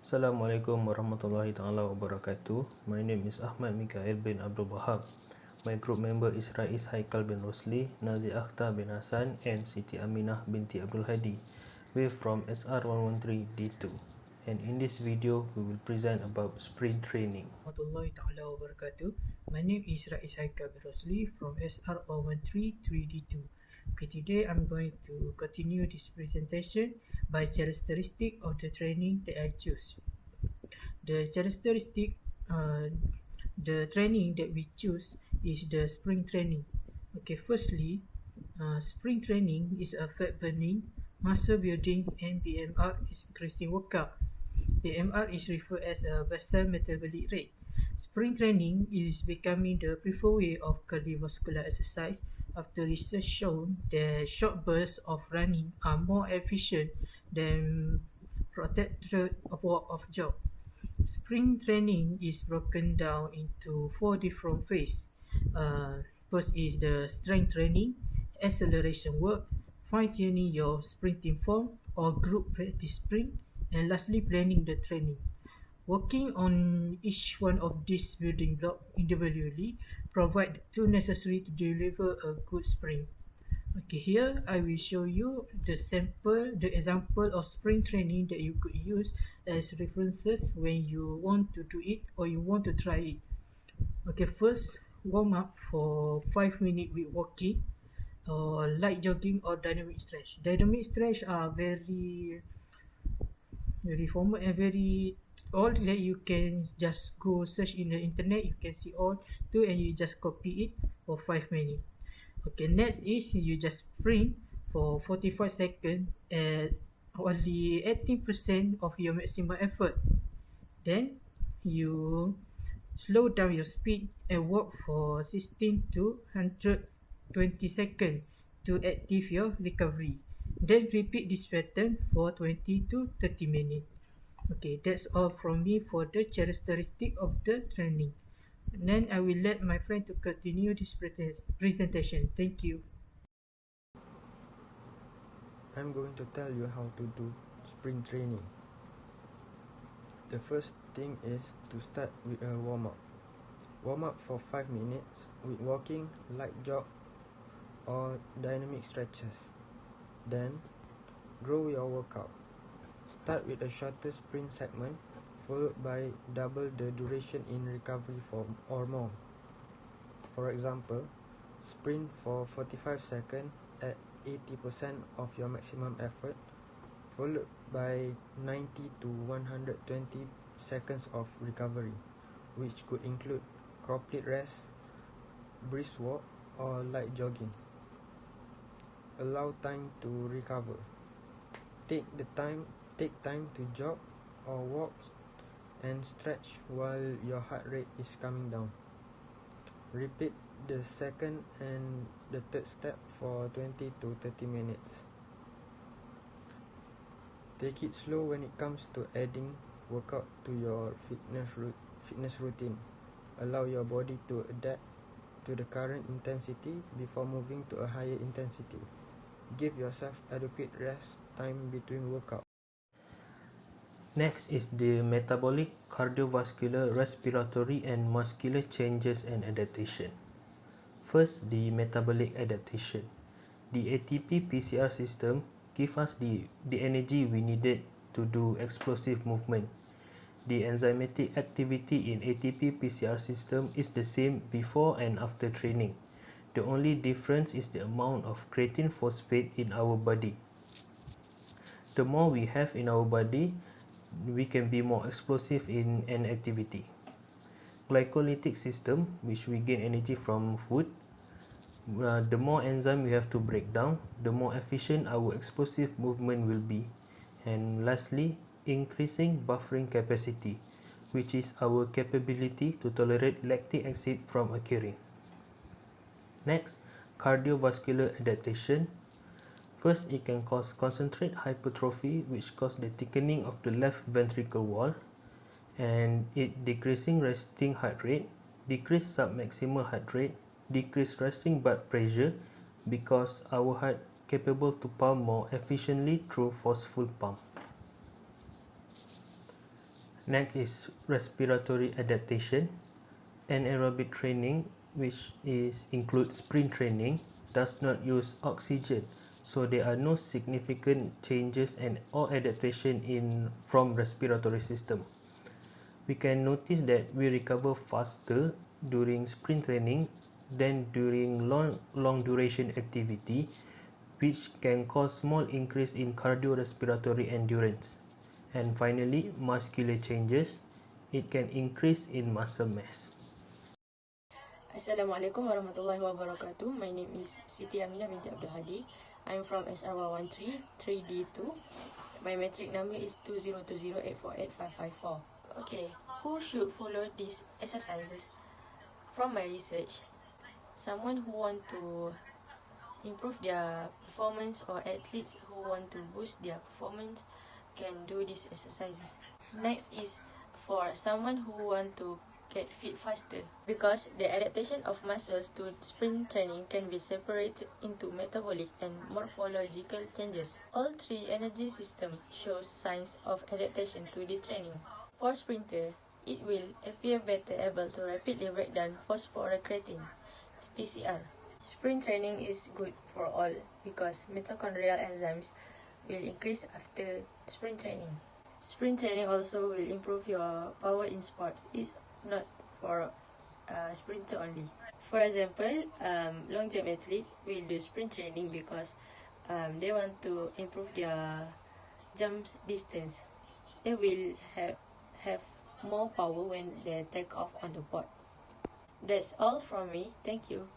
Assalamualaikum warahmatullahi taala wabarakatuh. My name is Ahmad Mikael bin Abdul Wahab. My group member is Rais Haikal bin Rosli, Nazi Akhtar bin Hassan and Siti Aminah binti Abdul Hadi. We're from SR113D2. And in this video, we will present about sprint training. Warahmatullahi Ta'ala Wabarakatuh. My name is Rais Haikal bin Rosli from SR0133D2. Okay, today I'm going to continue this presentation by characteristic of the training that I choose. The characteristic, the training that we choose is the sprint training. Okay, firstly, sprint training is a fat burning, muscle building, and BMR is increasing workout. BMR is referred as a basal metabolic rate. Sprint training is becoming the preferred way of cardiovascular exercise after research shown that short bursts of running are more efficient than protracted walk or jog. Sprint training is broken down into 4 different phases. First is the strength training, acceleration work, fine-tuning your sprinting form or group practice sprint, and lastly planning the training. Working on each one of these building blocks individually provide the tools necessary to deliver a good sprint. Okay, here I will show you the example of sprint training that you could use as references when you want to do it or you want to try it. Okay, first warm up for 5 minutes with walking or light jogging or dynamic stretch. Dynamic stretch are very formal and very all that you can just go search in the internet, you can see all too, and you just copy it for 5 minutes. Okay, next is you just sprint for 45 seconds at only 18% of your maximum effort. Then you slow down your speed and walk for 16 to 120 seconds to active your recovery. Then repeat this pattern for 20 to 30 minutes. Okay, that's all from me for the characteristic of the training. And then I will let my friend to continue this presentation. Thank you. I'm going to tell you how to do sprint training. The first thing is to start with a warm-up. Warm up for 5 minutes with walking, light jog or dynamic stretches. Then grow your workout. Start with a shorter sprint segment followed by double the duration in recovery or more. For example, sprint for 45 seconds at 80% of your maximum effort, followed by 90 to 120 seconds of recovery, which could include complete rest, brisk walk, or light jogging. Allow time to recover. Take time to jog or walk and stretch while your heart rate is coming down. Repeat the second and the third step for 20 to 30 minutes. Take it slow when it comes to adding workout to your fitness routine. Allow your body to adapt to the current intensity before moving to a higher intensity. Give yourself adequate rest time between workouts. Next is the metabolic, cardiovascular, respiratory, and muscular changes and adaptation. First, the metabolic adaptation. The ATP PCR system gives us the energy we needed to do explosive movement. The enzymatic activity in ATP PCR system is the same before and after training. The only difference is the amount of creatine phosphate in our body. The more we have in our body, we can be more explosive in an activity. Glycolytic system, which we gain energy from food, the more enzyme we have to break down, the more efficient our explosive movement will be. And lastly, increasing buffering capacity, which is our capability to tolerate lactic acid from occurring. Next, cardiovascular adaptation. First, it can cause concentrate hypertrophy, which causes the thickening of the left ventricle wall, and it decreasing resting heart rate, decreased submaximal heart rate, decreased resting blood pressure because our heart capable to pump more efficiently through forceful pump. Next is respiratory adaptation. Anaerobic training, which includes sprint training, does not use oxygen, so there are no significant changes or adaptation from respiratory system. We can notice that we recover faster during sprint training than during long duration activity, which can cause small increase in cardiorespiratory endurance. And finally, muscular changes. It can increase in muscle mass. Assalamualaikum warahmatullahi wabarakatuh. My name is Siti Aminah binti Abdul Hadi. I'm from SR 113 3D2. My metric number is 2020848554. Okay, who should follow these exercises? From my research, someone who want to improve their performance or athletes who want to boost their performance can do these exercises. Next is for someone who want to get fit faster, because the adaptation of muscles to sprint training can be separated into metabolic and morphological changes. All three energy systems show signs of adaptation to this training. For sprinter, it will appear better able to rapidly break down phosphorocreatine, PCR. Sprint training is good for all because mitochondrial enzymes will increase after sprint training. Sprint training also will improve your power in sports. It's not for sprinter only. For example, long jump athlete will do sprint training because they want to improve their jump distance. They will have more power when they take off on the board. That's all from me. Thank you.